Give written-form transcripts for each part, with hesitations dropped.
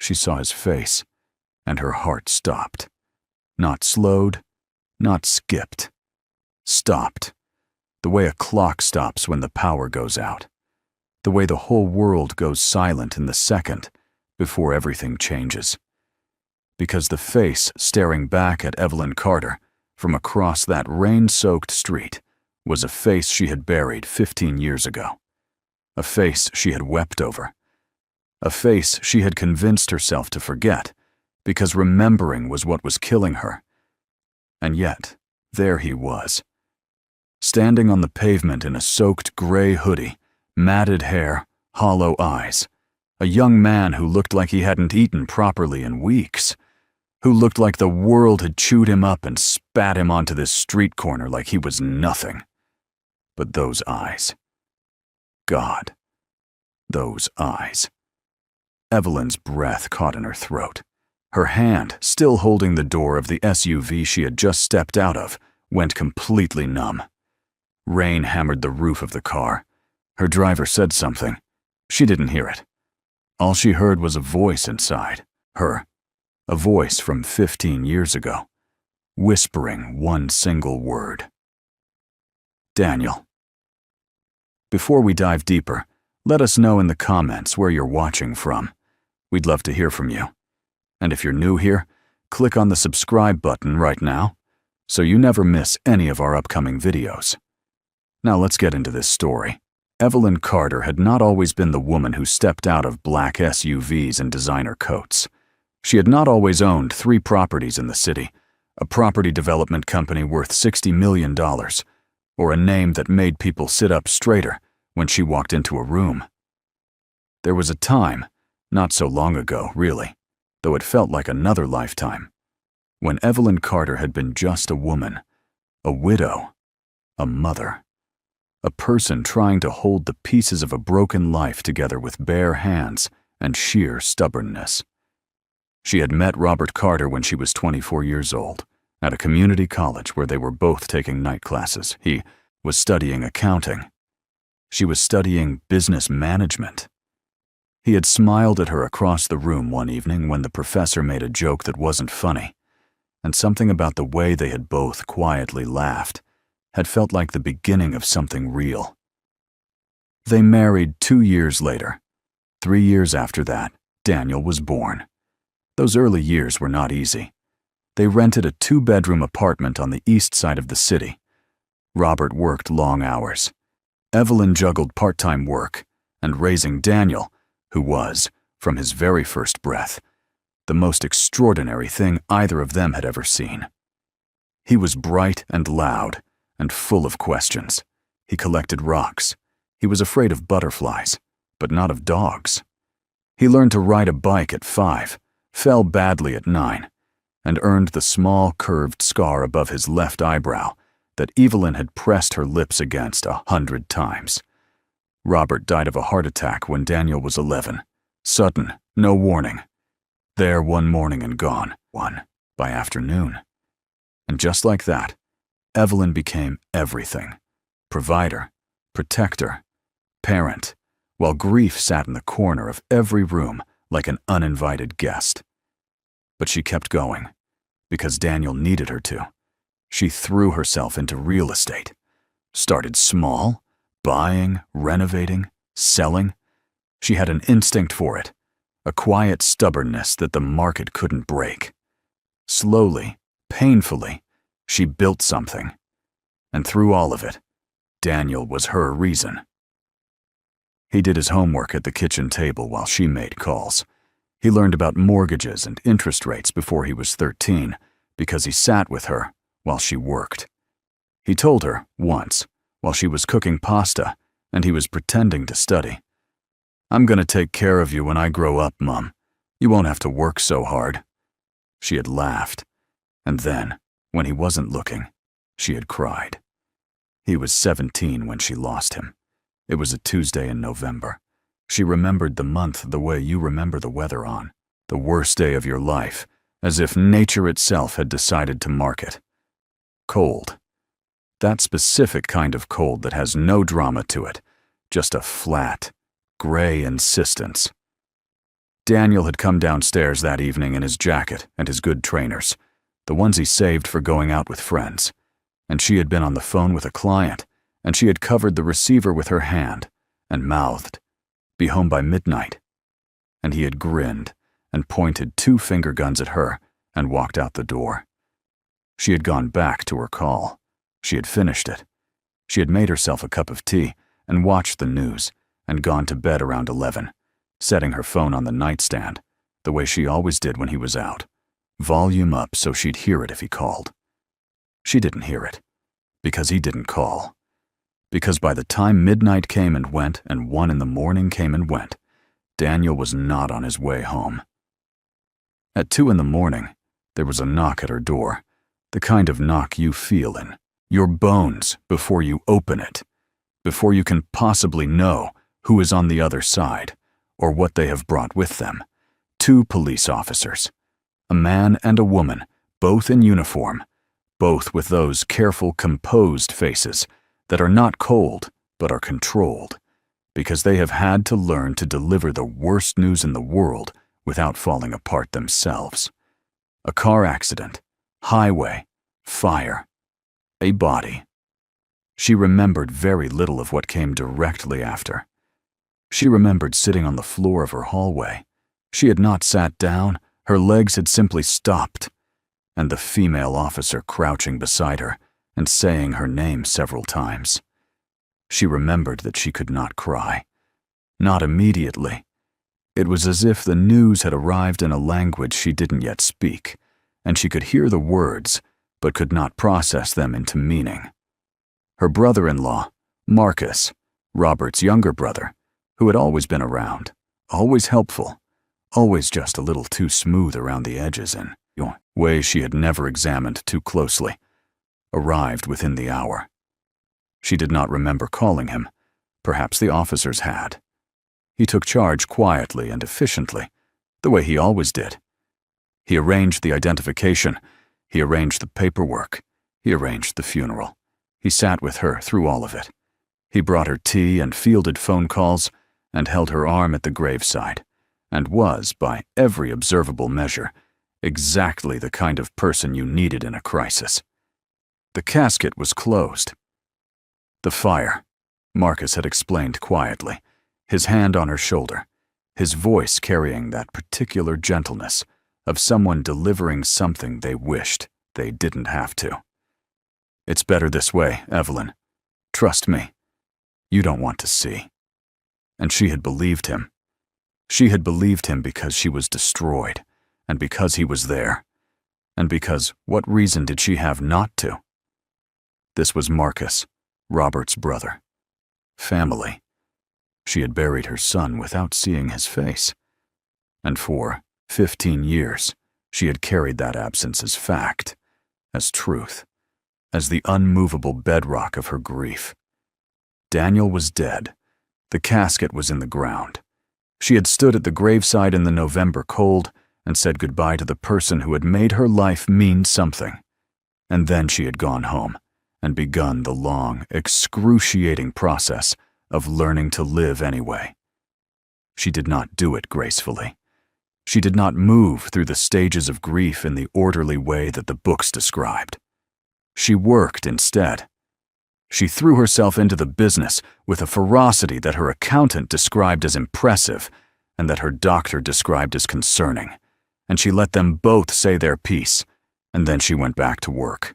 she saw his face, and her heart stopped. Not slowed, not skipped. Stopped. The way a clock stops when the power goes out. The way the whole world goes silent in the second before everything changes. Because the face staring back at Evelyn Carter from across that rain-soaked street was a face she had buried 15 years ago. A face she had wept over. A face she had convinced herself to forget because remembering was what was killing her. And yet, there he was, standing on the pavement in a soaked gray hoodie, matted hair, hollow eyes, a young man who looked like he hadn't eaten properly in weeks, who looked like the world had chewed him up and spat him onto this street corner like he was nothing. But those eyes. God, those eyes. Evelyn's breath caught in her throat. Her hand, still holding the door of the SUV she had just stepped out of, went completely numb. Rain hammered the roof of the car. Her driver said something. She didn't hear it. All she heard was a voice inside her, a voice from 15 years ago, whispering one single word. Daniel. Before we dive deeper, let us know in the comments where you're watching from. We'd love to hear from you. And if you're new here, click on the subscribe button right now so you never miss any of our upcoming videos. Now let's get into this story. Evelyn Carter had not always been the woman who stepped out of black SUVs and designer coats. She had not always owned 3 properties in the city, a property development company worth $60 million, or a name that made people sit up straighter when she walked into a room. There was a time, not so long ago, really, though it felt like another lifetime, when Evelyn Carter had been just a woman, a widow, a mother, a person trying to hold the pieces of a broken life together with bare hands and sheer stubbornness. She had met Robert Carter when she was 24 years old, at a community college where they were both taking night classes. He was studying accounting. She was studying business management. He had smiled at her across the room one evening when the professor made a joke that wasn't funny, and something about the way they had both quietly laughed had felt like the beginning of something real. They married 2 years later. 3 years after that, Daniel was born. Those early years were not easy. They rented a 2-bedroom apartment on the east side of the city. Robert worked long hours. Evelyn juggled part-time work and raising Daniel, who was, from his very first breath, the most extraordinary thing either of them had ever seen. He was bright and loud and full of questions. He collected rocks. He was afraid of butterflies, but not of dogs. He learned to ride a bike at 5, fell badly at 9, and earned the small curved scar above his left eyebrow that Evelyn had pressed her lips against 100 times. Robert died of a heart attack when Daniel was 11. Sudden, no warning. There one morning and gone, one by afternoon. And just like that, Evelyn became everything. Provider, protector, parent, while grief sat in the corner of every room like an uninvited guest. But she kept going, because Daniel needed her to. She threw herself into real estate, started small, buying, renovating, selling. She had an instinct for it, a quiet stubbornness that the market couldn't break. Slowly, painfully, she built something. And through all of it, Daniel was her reason. He did his homework at the kitchen table while she made calls. He learned about mortgages and interest rates before he was 13 because he sat with her while she worked. He told her once, while she was cooking pasta and he was pretending to study, "I'm going to take care of you when I grow up, Mom. You won't have to work so hard." She had laughed, and then, when he wasn't looking, she had cried. He was 17 when she lost him. It was a Tuesday in November. She remembered the month the way you remember the weather on, the worst day of your life, as if nature itself had decided to mark it. Cold. That specific kind of cold that has no drama to it, just a flat, gray insistence. Daniel had come downstairs that evening in his jacket and his good trainers, the ones he saved for going out with friends, and she had been on the phone with a client, and she had covered the receiver with her hand and mouthed, "Be home by midnight." And he had grinned and pointed 2 finger guns at her and walked out the door. She had gone back to her call. She had finished it. She had made herself a cup of tea and watched the news and gone to bed around 11, setting her phone on the nightstand, the way she always did when he was out, volume up so she'd hear it if he called. She didn't hear it, because he didn't call. Because by the time midnight came and went and 1 in the morning came and went, Daniel was not on his way home. At 2 in the morning, there was a knock at her door, the kind of knock you feel in your bones before you open it, before you can possibly know who is on the other side or what they have brought with them. 2 police officers, a man and a woman, both in uniform, both with those careful, composed faces that are not cold but are controlled, because they have had to learn to deliver the worst news in the world without falling apart themselves. A car accident, highway, fire, a body. She remembered very little of what came directly after. She remembered sitting on the floor of her hallway. She had not sat down, her legs had simply stopped, and the female officer crouching beside her and saying her name several times. She remembered that she could not cry. Not immediately. It was as if the news had arrived in a language she didn't yet speak, and she could hear the words, but could not process them into meaning. Her brother-in-law, Marcus, Robert's younger brother, who had always been around, always helpful, always just a little too smooth around the edges in ways she had never examined too closely, arrived within the hour. She did not remember calling him. Perhaps the officers had. He took charge quietly and efficiently, the way he always did. He arranged the identification. He arranged the paperwork. He arranged the funeral. He sat with her through all of it. He brought her tea and fielded phone calls and held her arm at the graveside, and was, by every observable measure, exactly the kind of person you needed in a crisis. The casket was closed. The fire, Marcus had explained quietly, his hand on her shoulder, his voice carrying that particular gentleness of someone delivering something they wished they didn't have to. "It's better this way, Evelyn. Trust me. You don't want to see." And she had believed him. She had believed him because she was destroyed, and because he was there, and because what reason did she have not to? This was Marcus, Robert's brother. Family. She had buried her son without seeing his face, and for 15 years she had carried that absence as fact, as truth, as the unmovable bedrock of her grief. Daniel was dead. The casket was in the ground. She had stood at the graveside in the November cold and said goodbye to the person who had made her life mean something. And then she had gone home and begun the long, excruciating process of learning to live anyway. She did not do it gracefully. She did not move through the stages of grief in the orderly way that the books described. She worked instead. She threw herself into the business with a ferocity that her accountant described as impressive and that her doctor described as concerning, and she let them both say their piece, and then she went back to work.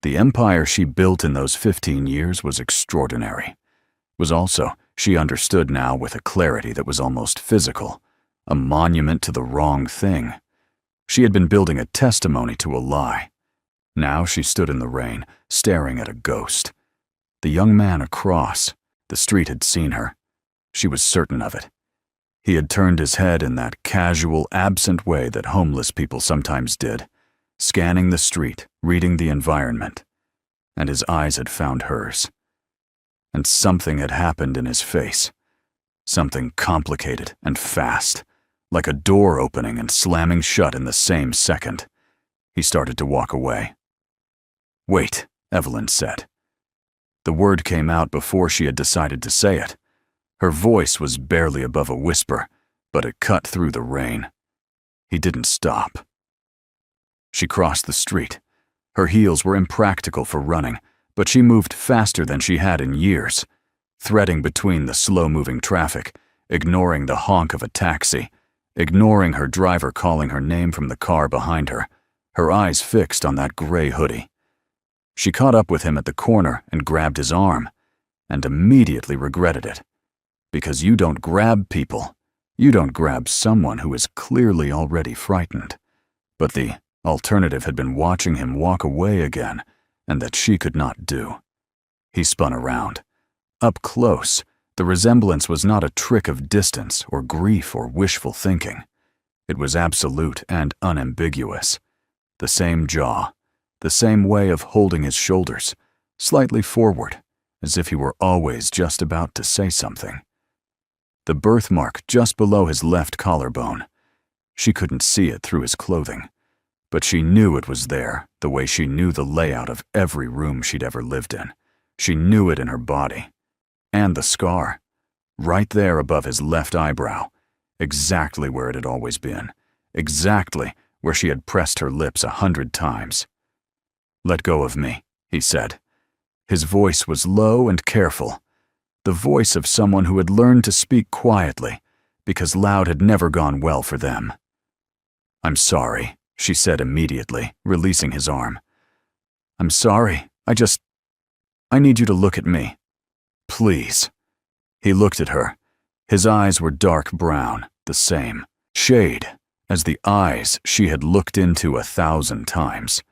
The empire she built in those 15 years was extraordinary. Was also, she understood now with a clarity that was almost physical, a monument to the wrong thing. She had been building a testimony to a lie. Now she stood in the rain, staring at a ghost. The young man across the street had seen her. She was certain of it. He had turned his head in that casual, absent way that homeless people sometimes did, scanning the street, reading the environment, and his eyes had found hers. And something had happened in his face, something complicated and fast, like a door opening and slamming shut in the same second. He started to walk away. "Wait," Evelyn said. The word came out before she had decided to say it. Her voice was barely above a whisper, but it cut through the rain. He didn't stop. She crossed the street. Her heels were impractical for running, but she moved faster than she had in years, threading between the slow-moving traffic, ignoring the honk of a taxi, ignoring her driver calling her name from the car behind her, her eyes fixed on that gray hoodie. She caught up with him at the corner and grabbed his arm, and immediately regretted it. Because you don't grab people. You don't grab someone who is clearly already frightened. But the alternative had been watching him walk away again, and that she could not do. He spun around. Up close, the resemblance was not a trick of distance or grief or wishful thinking. It was absolute and unambiguous. The same jaw, the same way of holding his shoulders, slightly forward, as if he were always just about to say something. The birthmark just below his left collarbone. She couldn't see it through his clothing, but she knew it was there the way she knew the layout of every room she'd ever lived in. She knew it in her body. And the scar, right there above his left eyebrow, exactly where it had always been, exactly where she had pressed her lips 100 times. "Let go of me," he said. His voice was low and careful, the voice of someone who had learned to speak quietly, because loud had never gone well for them. "I'm sorry," she said immediately, releasing his arm. "I'm sorry. I need you to look at me. Please." He looked at her. His eyes were dark brown, the same shade as the eyes she had looked into 1,000 times.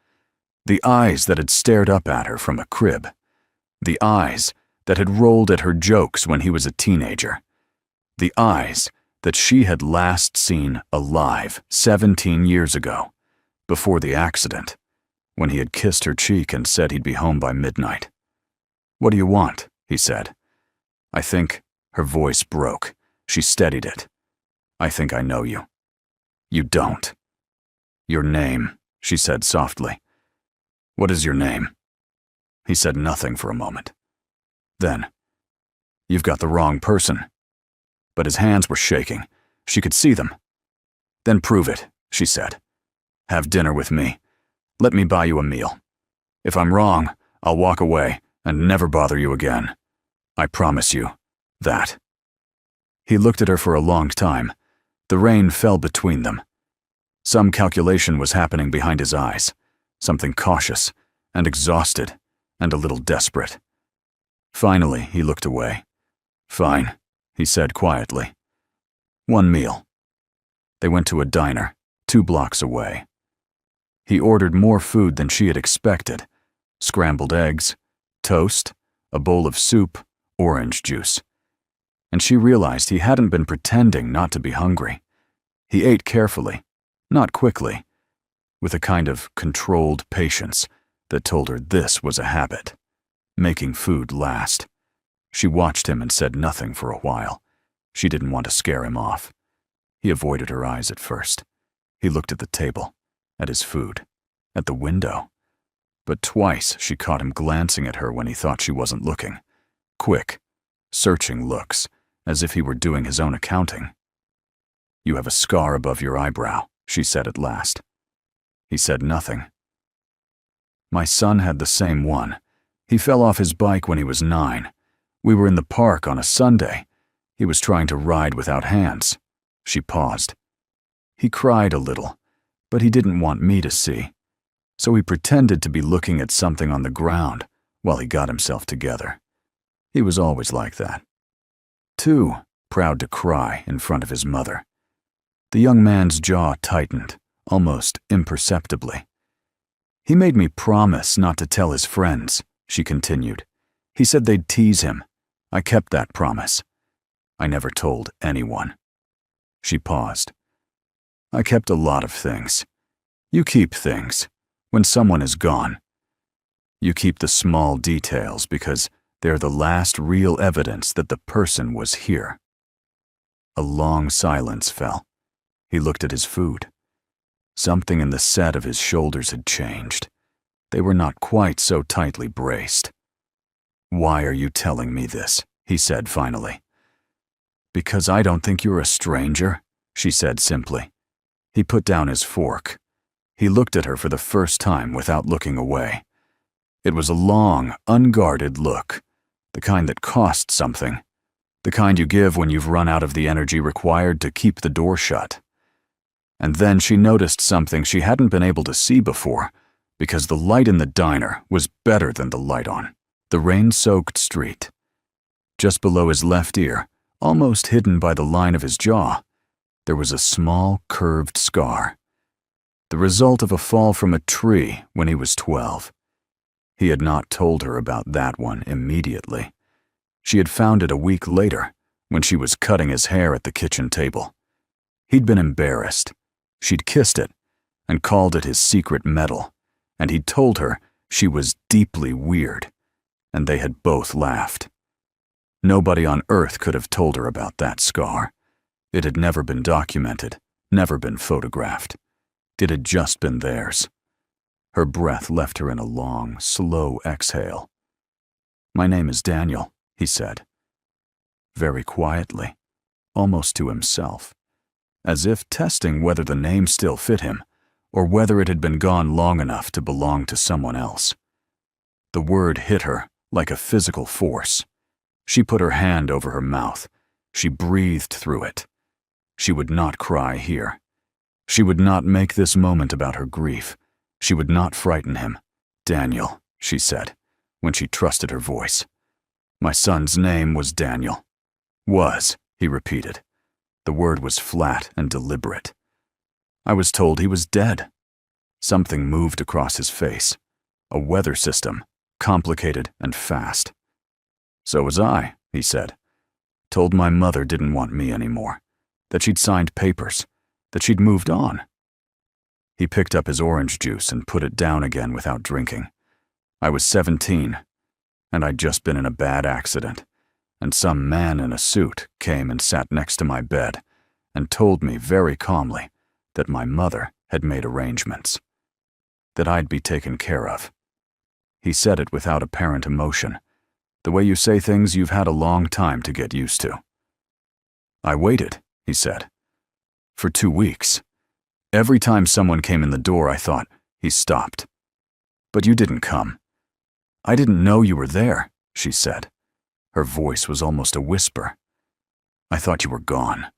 The eyes that had stared up at her from a crib. The eyes that had rolled at her jokes when he was a teenager. The eyes that she had last seen alive 17 years ago, before the accident, when he had kissed her cheek and said he'd be home by midnight. "What do you want?" he said. "I think," her voice broke. She steadied it. "I think I know you." "You don't." "Your name," she said softly. "What is your name?" He said nothing for a moment. Then, "You've got the wrong person." But his hands were shaking. She could see them. "Then prove it," she said. "Have dinner with me. Let me buy you a meal. If I'm wrong, I'll walk away and never bother you again. I promise you that." He looked at her for a long time. The rain fell between them. Some calculation was happening behind his eyes, something cautious and exhausted and a little desperate. Finally, he looked away. "Fine," he said quietly. "One meal." They went to a diner, 2 blocks away. He ordered more food than she had expected. Scrambled eggs, toast, a bowl of soup, orange juice. And she realized he hadn't been pretending not to be hungry. He ate carefully, not quickly, with a kind of controlled patience that told her this was a habit, making food last. She watched him and said nothing for a while. She didn't want to scare him off. He avoided her eyes at first. He looked at the table, at his food, at the window. But twice she caught him glancing at her when he thought she wasn't looking. Quick, searching looks, as if he were doing his own accounting. "You have a scar above your eyebrow," she said at last. He said nothing. "My son had the same one. He fell off his bike when he was 9. We were in the park on a Sunday. He was trying to ride without hands." She paused. "He cried a little, but he didn't want me to see. So he pretended to be looking at something on the ground while he got himself together. He was always like that. Too proud to cry in front of his mother." The young man's jaw tightened, almost imperceptibly. "He made me promise not to tell his friends," she continued. "He said they'd tease him. I kept that promise. I never told anyone." She paused. "I kept a lot of things. You keep things when someone is gone. You keep the small details because they're the last real evidence that the person was here." A long silence fell. He looked at his food. Something in the set of his shoulders had changed. They were not quite so tightly braced. "Why are you telling me this?" he said finally. "Because I don't think you're a stranger," she said simply. He put down his fork. He looked at her for the first time without looking away. It was a long, unguarded look, the kind that costs something, the kind you give when you've run out of the energy required to keep the door shut. And then she noticed something she hadn't been able to see before, because the light in the diner was better than the light on the rain-soaked street. Just below his left ear, almost hidden by the line of his jaw, there was a small, curved scar. The result of a fall from a tree when he was 12. He had not told her about that one immediately. She had found it a week later, when she was cutting his hair at the kitchen table. He'd been embarrassed. She'd kissed it, and called it his secret medal, and he'd told her she was deeply weird, and they had both laughed. Nobody on earth could have told her about that scar. It had never been documented, never been photographed. It had just been theirs. Her breath left her in a long, slow exhale. "My name is Daniel," he said. Very quietly, almost to himself, as if testing whether the name still fit him, or whether it had been gone long enough to belong to someone else. The word hit her like a physical force. She put her hand over her mouth. She breathed through it. She would not cry here. She would not make this moment about her grief. She would not frighten him. "Daniel," she said, when she trusted her voice. "My son's name was Daniel." "Was," he repeated. The word was flat and deliberate. "I was told he was dead." Something moved across his face. A weather system, complicated and fast. "So was I," he said. "Told my mother didn't want me anymore, that she'd signed papers, that she'd moved on." He picked up his orange juice and put it down again without drinking. "I was 17, and I'd just been in a bad accident, and some man in a suit came and sat next to my bed and told me very calmly that my mother had made arrangements, that I'd be taken care of." He said it without apparent emotion, the way you say things you've had a long time to get used to. "I waited," he said, "for 2 weeks. Every time someone came in the door, I thought," he stopped. "But you didn't come." "I didn't know you were there," she said. Her voice was almost a whisper. "I thought you were gone.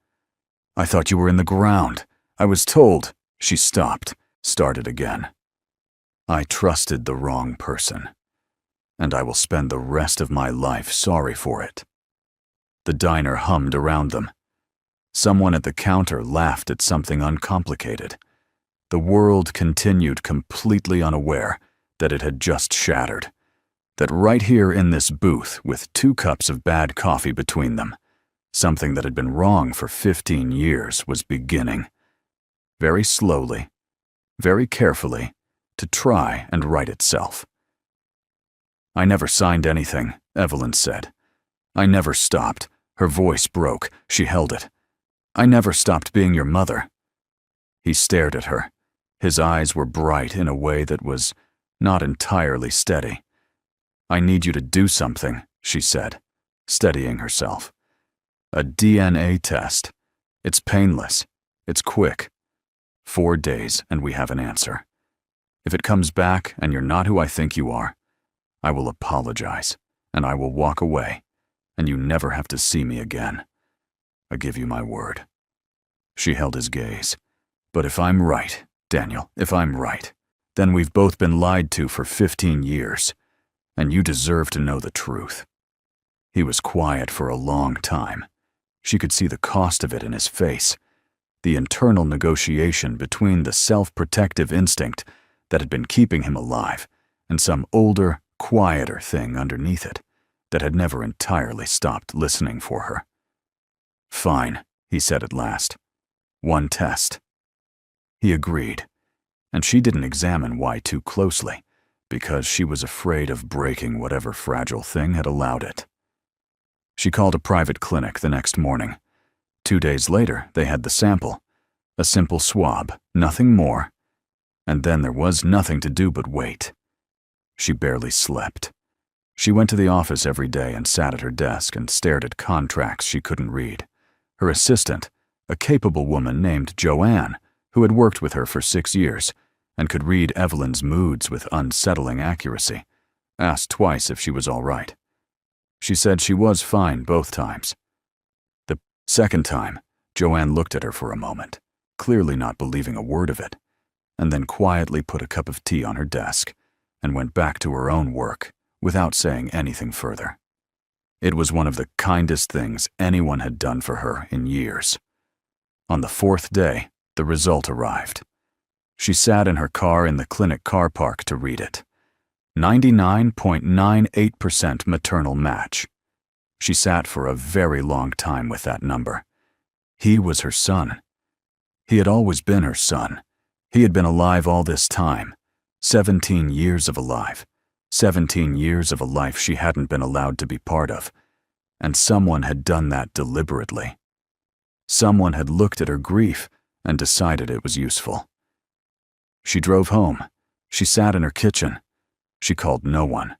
I thought you were in the ground. I was told." She stopped, started again. "I trusted the wrong person, and I will spend the rest of my life sorry for it." The diner hummed around them. Someone at the counter laughed at something uncomplicated. The world continued completely unaware that it had just shattered, that right here in this booth with 2 cups of bad coffee between them, something that had been wrong for 15 years was beginning, very slowly, very carefully, to try and right itself. "I never signed anything," Evelyn said. "I never stopped." Her voice broke. She held it. "I never stopped being your mother." He stared at her. His eyes were bright in a way that was not entirely steady. "I need you to do something," she said, steadying herself. "A DNA test. It's painless. It's quick. 4 days and we have an answer. If it comes back and you're not who I think you are, I will apologize, and I will walk away, and you never have to see me again. I give you my word." She held his gaze. "But if I'm right, Daniel, if I'm right, then we've both been lied to for 15 years, and you deserve to know the truth." He was quiet for a long time. She could see the cost of it in his face, the internal negotiation between the self-protective instinct that had been keeping him alive and some older, quieter thing underneath it that had never entirely stopped listening for her. "Fine," he said at last. "One test." He agreed, and she didn't examine why too closely, because she was afraid of breaking whatever fragile thing had allowed it. She called a private clinic the next morning. 2 days later, they had the sample, a simple swab, nothing more, and then there was nothing to do but wait. She barely slept. She went to the office every day and sat at her desk and stared at contracts she couldn't read. Her assistant, A capable woman named Joanne, who had worked with her for 6 years and could read Evelyn's moods with unsettling accuracy, asked twice if she was all right. She said she was fine both times. The second time, Joanne looked at her for a moment, clearly not believing a word of it, and then quietly put a cup of tea on her desk and went back to her own work without saying anything further. It was one of the kindest things anyone had done for her in years. On the 4th day, the result arrived. She sat in her car in the clinic car park to read it. 99.98% maternal match. She sat for a very long time with that number. He was her son. He had always been her son. He had been alive all this time. 17 years of alive. 17 years of a life she hadn't been allowed to be part of. And someone had done that deliberately. Someone had looked at her grief and decided it was useful. She drove home. She sat in her kitchen. She called no one.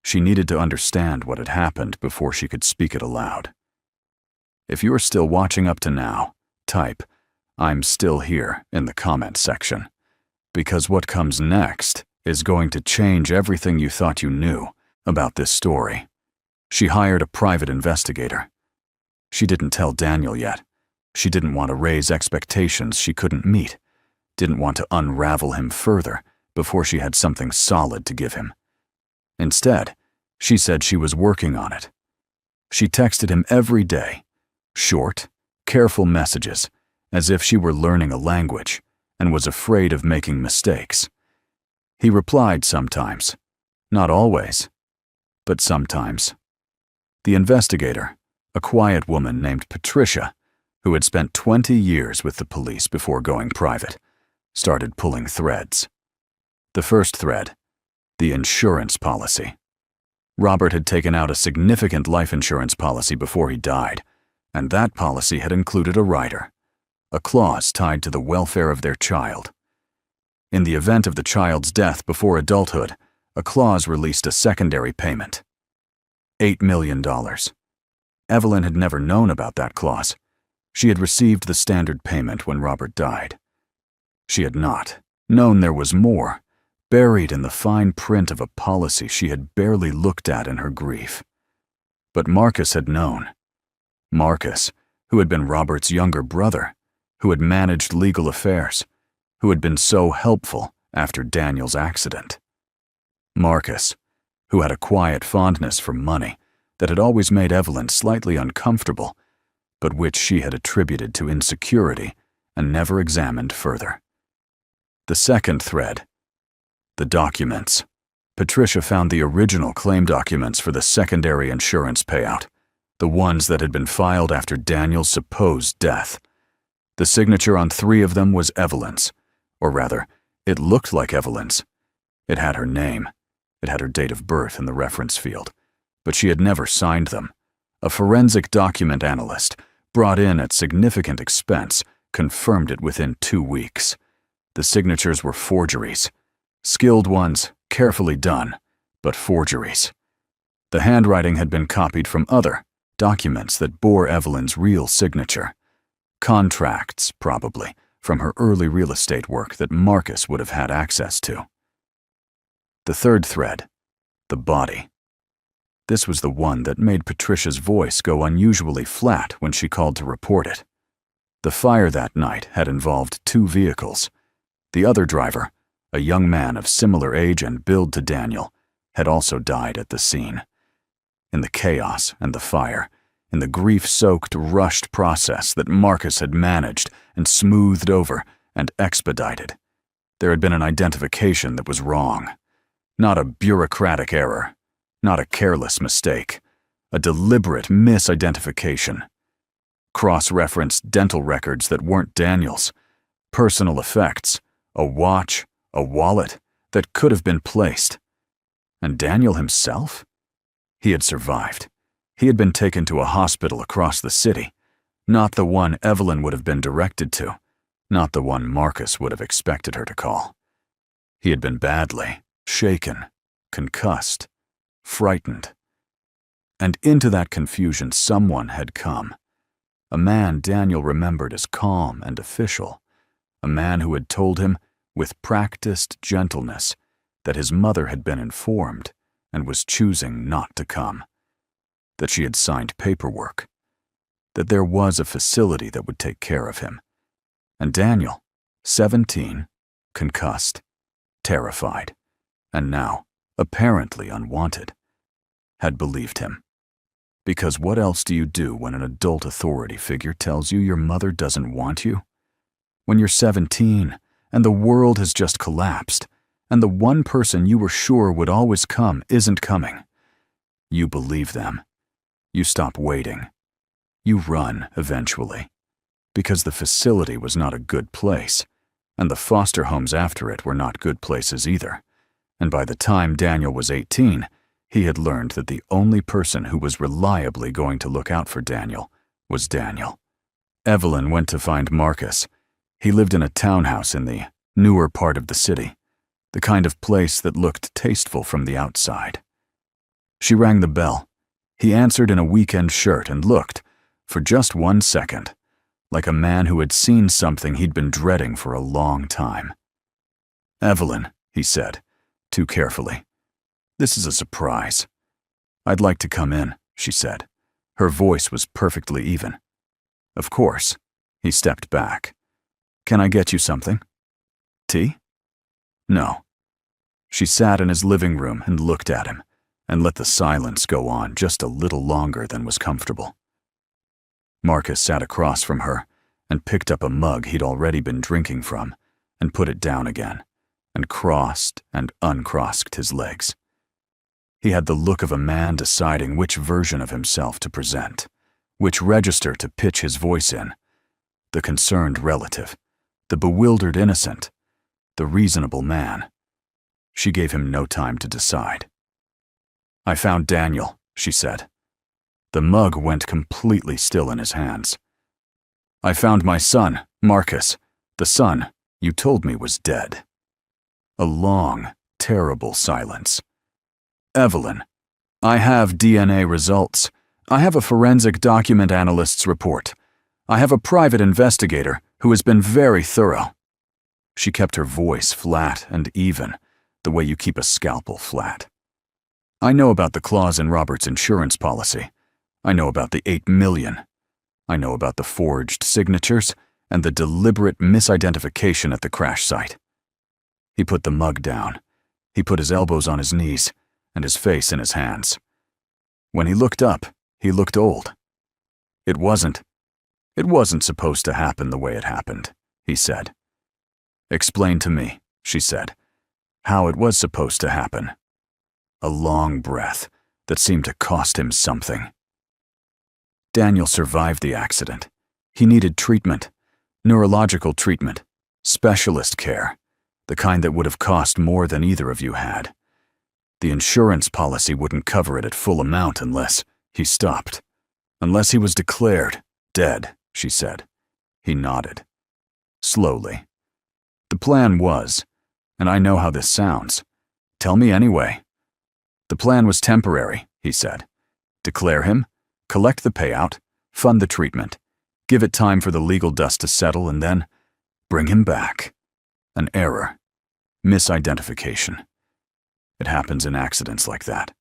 She needed to understand what had happened before she could speak it aloud. If you are still watching up to now, type, "I'm still here" in the comment section, because what comes next is going to change everything you thought you knew about this story. She hired a private investigator. She didn't tell Daniel yet. She didn't want to raise expectations she couldn't meet, didn't want to unravel him further before she had something solid to give him. Instead, she said she was working on it. She texted him every day, short, careful messages, as if she were learning a language and was afraid of making mistakes. He replied sometimes, not always, but sometimes. The investigator, a quiet woman named Patricia, who had spent 20 years with the police before going private, started pulling threads. The first thread, the insurance policy. Robert had taken out a significant life insurance policy before he died, and that policy had included a rider, a clause tied to the welfare of their child. In the event of the child's death before adulthood, a clause released a secondary payment. $8 million. Evelyn had never known about that clause. She had received the standard payment when Robert died. She had not known there was more, buried in the fine print of a policy she had barely looked at in her grief. But Marcus had known. Marcus, who had been Robert's younger brother, who had managed legal affairs, who had been so helpful after Daniel's accident. Marcus, who had a quiet fondness for money that had always made Evelyn slightly uncomfortable, but which she had attributed to insecurity and never examined further. The second thread, the documents. Patricia found the original claim documents for the secondary insurance payout, the ones that had been filed after Daniel's supposed death. The signature on 3 of them was Evelyn's, or rather, it looked like Evelyn's. It had her name. It had her date of birth in the reference field, but she had never signed them. A forensic document analyst, brought in at significant expense, confirmed it within 2 weeks. The signatures were forgeries. Skilled ones, carefully done, but forgeries. The handwriting had been copied from other documents that bore Evelyn's real signature. Contracts, probably, from her early real estate work that Marcus would have had access to. The third thread, the body. This was the one that made Patricia's voice go unusually flat when she called to report it. The fire that night had involved 2 vehicles. The other driver, a young man of similar age and build to Daniel, had also died at the scene. In the chaos and the fire, in the grief-soaked, rushed process that Marcus had managed and smoothed over and expedited, there had been an identification that was wrong. Not a bureaucratic error, not a careless mistake, a deliberate misidentification. Cross-referenced dental records that weren't Daniel's, personal effects, a watch, a wallet that could have been placed. And Daniel himself? He had survived. He had been taken to a hospital across the city, not the one Evelyn would have been directed to, not the one Marcus would have expected her to call. He had been badly shaken, concussed, frightened. And into that confusion someone had come. A man Daniel remembered as calm and official. A man who had told him, with practiced gentleness, that his mother had been informed and was choosing not to come. That she had signed paperwork. That there was a facility that would take care of him. And Daniel, 17, concussed, terrified, and now, apparently unwanted, had believed him. Because what else do you do when an adult authority figure tells you your mother doesn't want you? When you're 17, and the world has just collapsed, and the one person you were sure would always come isn't coming. You believe them. You stop waiting. You run, eventually. Because the facility was not a good place, and the foster homes after it were not good places either. And by the time Daniel was 18, he had learned that the only person who was reliably going to look out for Daniel was Daniel. Evelyn went to find Marcus. He lived in a townhouse in the newer part of the city, the kind of place that looked tasteful from the outside. She rang the bell. He answered in a weekend shirt and looked, for just 1 second, like a man who had seen something he'd been dreading for a long time. "Evelyn," he said, too carefully. "This is a surprise." "I'd like to come in," she said. Her voice was perfectly even. "Of course." He stepped back. "Can I get you something? Tea?" "No." She sat in his living room and looked at him, and let the silence go on just a little longer than was comfortable. Marcus sat across from her and picked up a mug he'd already been drinking from and put it down again, and crossed and uncrossed his legs. He had the look of a man deciding which version of himself to present, which register to pitch his voice in. The concerned relative, the bewildered innocent, the reasonable man. She gave him no time to decide. "I found Daniel," she said. The mug went completely still in his hands. "I found my son, Marcus, the son you told me was dead." A long, terrible silence. "Evelyn, I have DNA results. I have a forensic document analyst's report. I have a private investigator who has been very thorough." She kept her voice flat and even, the way you keep a scalpel flat. "I know about the clause in Robert's insurance policy. I know about the $8 million. I know about the forged signatures and the deliberate misidentification at the crash site." He put the mug down. He put his elbows on his knees and his face in his hands. When he looked up, he looked old. It wasn't supposed to happen the way it happened," he said. "Explain to me," she said, "how it was supposed to happen." A long breath that seemed to cost him something. "Daniel survived the accident. He needed treatment, neurological treatment, specialist care, the kind that would have cost more than either of you had. The insurance policy wouldn't cover it at full amount unless," he stopped. "Unless he was declared dead," she said. He nodded. Slowly. "The plan was, and I know how this sounds. Tell me anyway." "The plan was temporary," he said. "Declare him, collect the payout, fund the treatment, give it time for the legal dust to settle, and then bring him back. An error. Misidentification. It happens in accidents like that.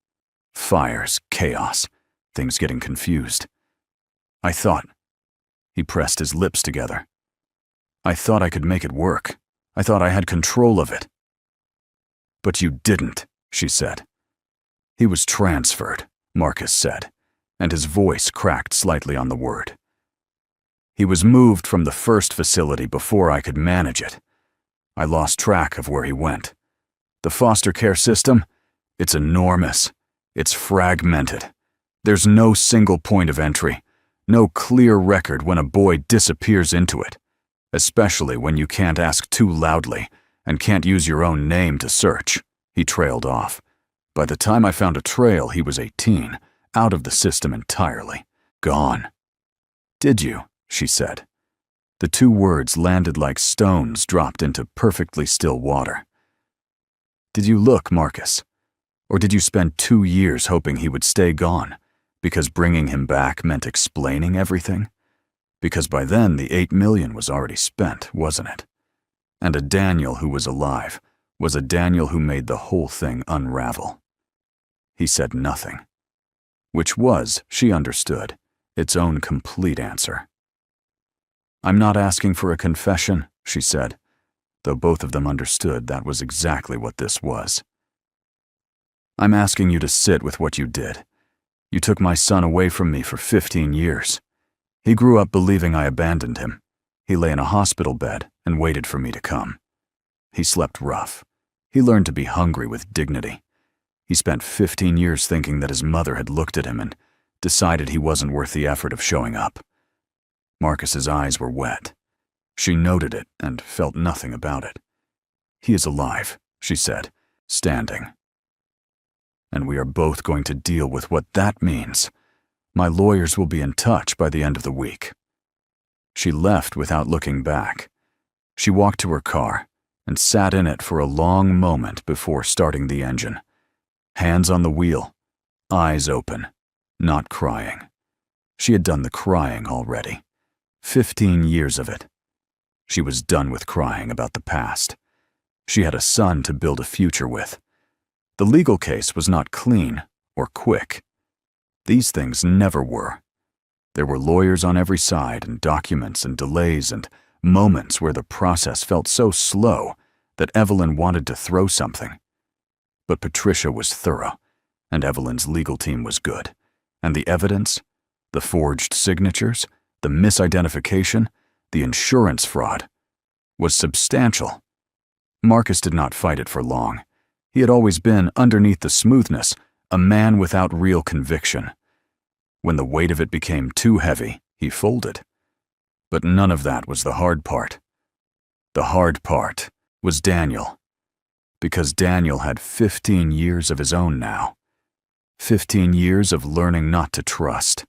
Fires, chaos, things getting confused. I thought," he pressed his lips together, "I thought I could make it work. I thought I had control of it." "But you didn't," she said. "He was transferred," Marcus said, and his voice cracked slightly on the word. "He was moved from the first facility before I could manage it. I lost track of where he went. The foster care system, it's enormous. It's fragmented. There's no single point of entry, no clear record when a boy disappears into it, especially when you can't ask too loudly and can't use your own name to search." He trailed off. "By the time I found a trail, he was 18, out of the system entirely. Gone." "Did you?" she said. The two words landed like stones dropped into perfectly still water. "Did you look, Marcus? Or did you spend 2 years hoping he would stay gone, because bringing him back meant explaining everything? Because by then the 8 million was already spent, wasn't it? And a Daniel who was alive was a Daniel who made the whole thing unravel. He said nothing, which was, she understood, its own complete answer. "I'm not asking for a confession," she said, though both of them understood that was exactly what this was. "I'm asking you to sit with what you did. You took my son away from me for 15 years. He grew up believing I abandoned him. He lay in a hospital bed and waited for me to come. He slept rough. He learned to be hungry with dignity. He spent 15 years thinking that his mother had looked at him and decided he wasn't worth the effort of showing up." Marcus's eyes were wet. She noted it and felt nothing about it. "He is alive," she said, standing. "And we are both going to deal with what that means. My lawyers will be in touch by the end of the week." She left without looking back. She walked to her car and sat in it for a long moment before starting the engine. Hands on the wheel, eyes open, not crying. She had done the crying already. 15 years of it. She was done with crying about the past. She had a son to build a future with. The legal case was not clean or quick. These things never were. There were lawyers on every side and documents and delays and moments where the process felt so slow that Evelyn wanted to throw something. But Patricia was thorough, and Evelyn's legal team was good. And the evidence, the forged signatures, the misidentification, the insurance fraud, was substantial. Marcus did not fight it for long. He had always been, underneath the smoothness, a man without real conviction. When the weight of it became too heavy, he folded. But none of that was the hard part. The hard part was Daniel. Because Daniel had 15 years of his own now. 15 years of learning not to trust.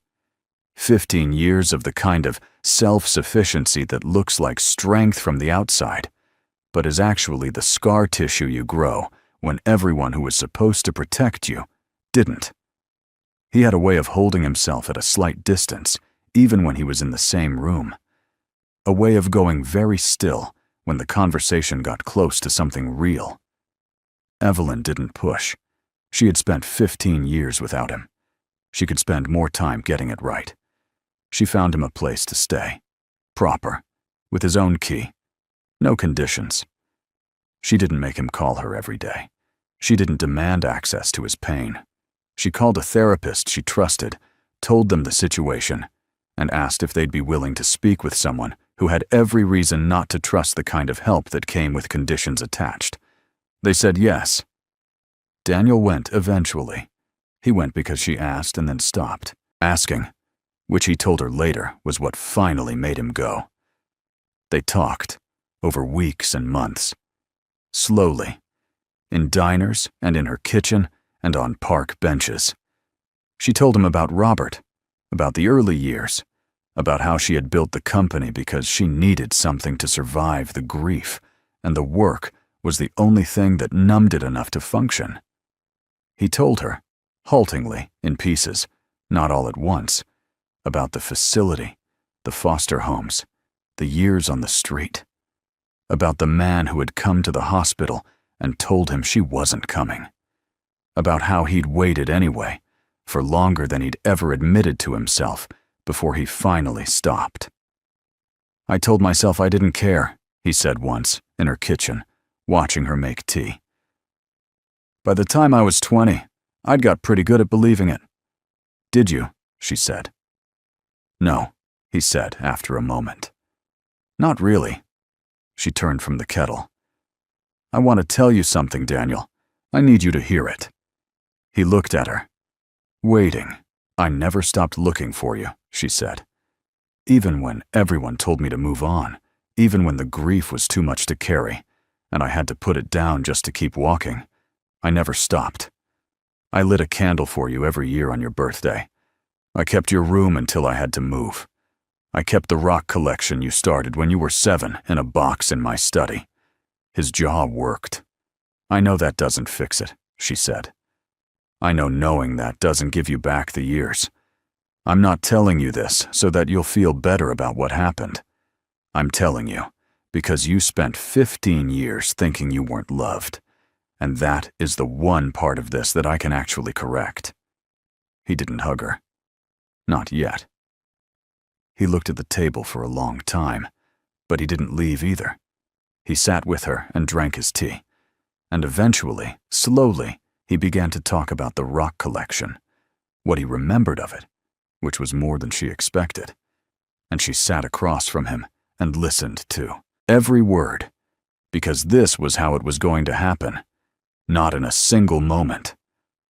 15 years of the kind of self-sufficiency that looks like strength from the outside, but is actually the scar tissue you grow when everyone who was supposed to protect you didn't. He had a way of holding himself at a slight distance, even when he was in the same room. A way of going very still when the conversation got close to something real. Evelyn didn't push. She had spent 15 years without him. She could spend more time getting it right. She found him a place to stay. Proper. With his own key. No conditions. She didn't make him call her every day. She didn't demand access to his pain. She called a therapist she trusted, told them the situation, and asked if they'd be willing to speak with someone who had every reason not to trust the kind of help that came with conditions attached. They said yes. Daniel went eventually. He went because she asked and then stopped, asking, which he told her later was what finally made him go. They talked, over weeks and months. Slowly. In diners and in her kitchen and on park benches. She told him about Robert, about the early years, about how she had built the company because she needed something to survive the grief, and the work was the only thing that numbed it enough to function. He told her, haltingly, in pieces, not all at once, about the facility, the foster homes, the years on the street, about the man who had come to the hospital and told him she wasn't coming, about how he'd waited anyway, for longer than he'd ever admitted to himself, before he finally stopped. "I told myself I didn't care," he said once, in her kitchen, watching her make tea. "By the time I was 20, I'd got pretty good at believing it." "Did you?" she said. "No," he said after a moment. "Not really." She turned from the kettle. "I want to tell you something, Daniel. I need you to hear it." He looked at her. "Waiting. I never stopped looking for you," she said. "Even when everyone told me to move on, even when the grief was too much to carry, and I had to put it down just to keep walking, I never stopped. I lit a candle for you every year on your birthday. I kept your room until I had to move. I kept the rock collection you started when you were 7 in a box in my study." His jaw worked. "I know that doesn't fix it," she said. "I know knowing that doesn't give you back the years. I'm not telling you this so that you'll feel better about what happened. I'm telling you because you spent 15 years thinking you weren't loved, and that is the one part of this that I can actually correct." He didn't hug her. Not yet. He looked at the table for a long time, but he didn't leave either. He sat with her and drank his tea, and eventually, slowly, he began to talk about the rock collection, what he remembered of it, which was more than she expected. And she sat across from him and listened to every word, because this was how it was going to happen. Not in a single moment,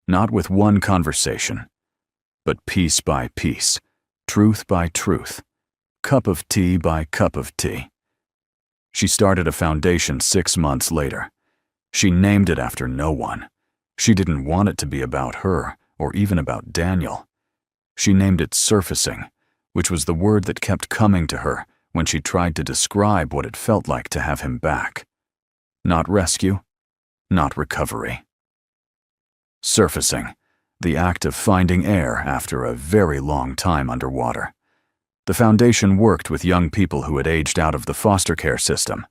not with one conversation, but piece by piece, truth by truth, cup of tea by cup of tea. She started a foundation 6 months later. She named it after no one. She didn't want it to be about her or even about Daniel. She named it surfacing, which was the word that kept coming to her when she tried to describe what it felt like to have him back. Not rescue, not recovery. Surfacing, the act of finding air after a very long time underwater. The foundation worked with young people who had aged out of the foster care system,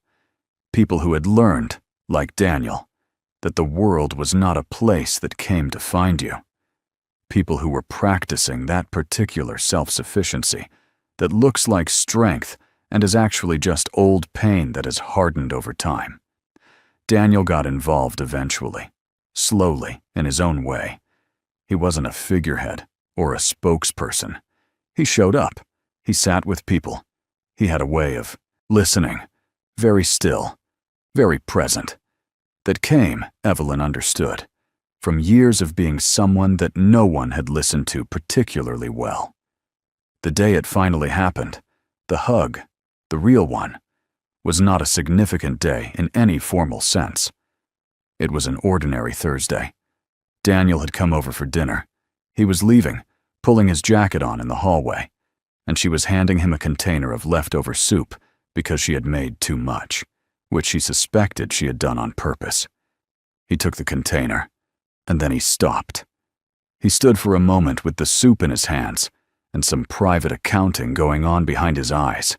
people who had learned, like Daniel, that the world was not a place that came to find you. People who were practicing that particular self-sufficiency that looks like strength and is actually just old pain that has hardened over time. Daniel got involved eventually, slowly, in his own way. He wasn't a figurehead or a spokesperson. He showed up. He sat with people. He had a way of listening, very still, very present, that came, Evelyn understood, from years of being someone that no one had listened to particularly well. The day it finally happened, the hug, the real one, was not a significant day in any formal sense. It was an ordinary Thursday. Daniel had come over for dinner. He was leaving, pulling his jacket on in the hallway, and she was handing him a container of leftover soup because she had made too much, which she suspected she had done on purpose. He took the container, and then he stopped. He stood for a moment with the soup in his hands and some private accounting going on behind his eyes.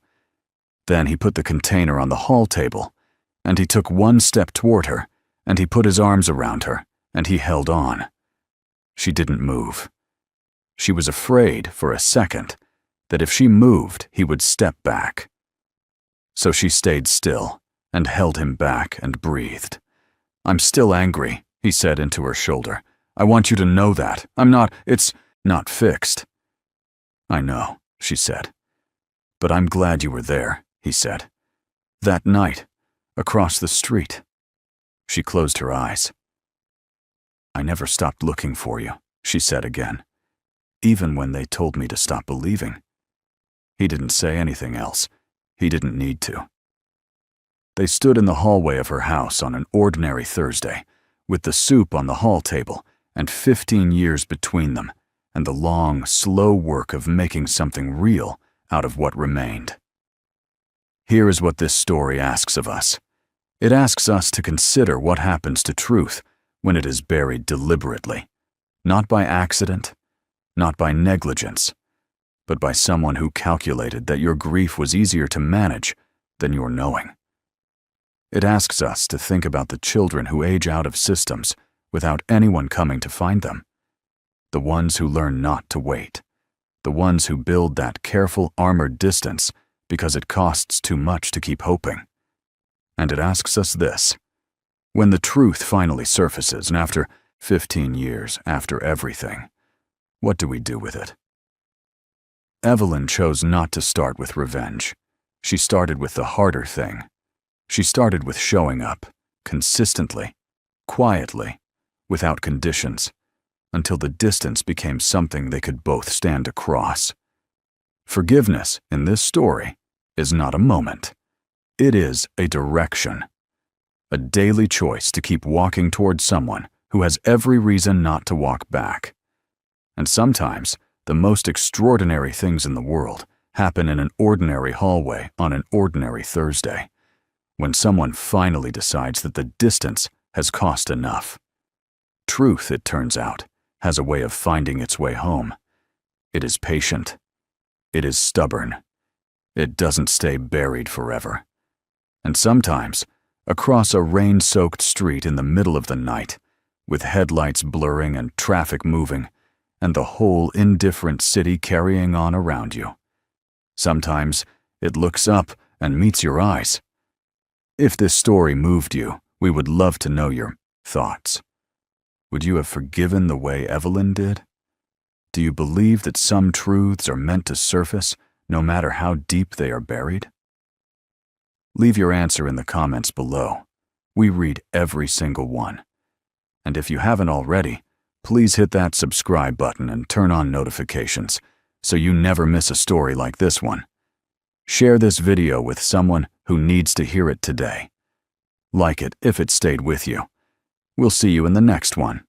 Then he put the container on the hall table, and he took one step toward her, and he put his arms around her, and he held on. She didn't move. She was afraid for a second that if she moved, he would step back. So she stayed still and held him back and breathed. "I'm still angry," he said into her shoulder. "I want you to know that. It's not fixed." "I know," she said. "But I'm glad you were there," he said. "That night, across the street." She closed her eyes. "I never stopped looking for you," she said again, "even when they told me to stop believing." He didn't say anything else. He didn't need to. They stood in the hallway of her house on an ordinary Thursday, with the soup on the hall table and 15 years between them, and the long, slow work of making something real out of what remained. Here is what this story asks of us. It asks us to consider what happens to truth when it is buried deliberately, not by accident, not by negligence, but by someone who calculated that your grief was easier to manage than your knowing. It asks us to think about the children who age out of systems without anyone coming to find them, the ones who learn not to wait, the ones who build that careful armored distance because it costs too much to keep hoping. And it asks us this: when the truth finally surfaces, and after 15 years after everything, what do we do with it? Evelyn chose not to start with revenge. She started with the harder thing. She started with showing up, consistently, quietly, without conditions, until the distance became something they could both stand across. Forgiveness, in this story, is not a moment. It is a direction. A daily choice to keep walking toward someone who has every reason not to walk back. And sometimes, the most extraordinary things in the world happen in an ordinary hallway on an ordinary Thursday, when someone finally decides that the distance has cost enough. Truth, it turns out, has a way of finding its way home. It is patient. It is stubborn. It doesn't stay buried forever. And sometimes, across a rain-soaked street in the middle of the night, with headlights blurring and traffic moving, and the whole indifferent city carrying on around you, sometimes it looks up and meets your eyes. If this story moved you, we would love to know your thoughts. Would you have forgiven the way Evelyn did? Do you believe that some truths are meant to surface, no matter how deep they are buried? Leave your answer in the comments below. We read every single one. And if you haven't already, please hit that subscribe button and turn on notifications so you never miss a story like this one. Share this video with someone who needs to hear it today. Like it if it stayed with you. We'll see you in the next one.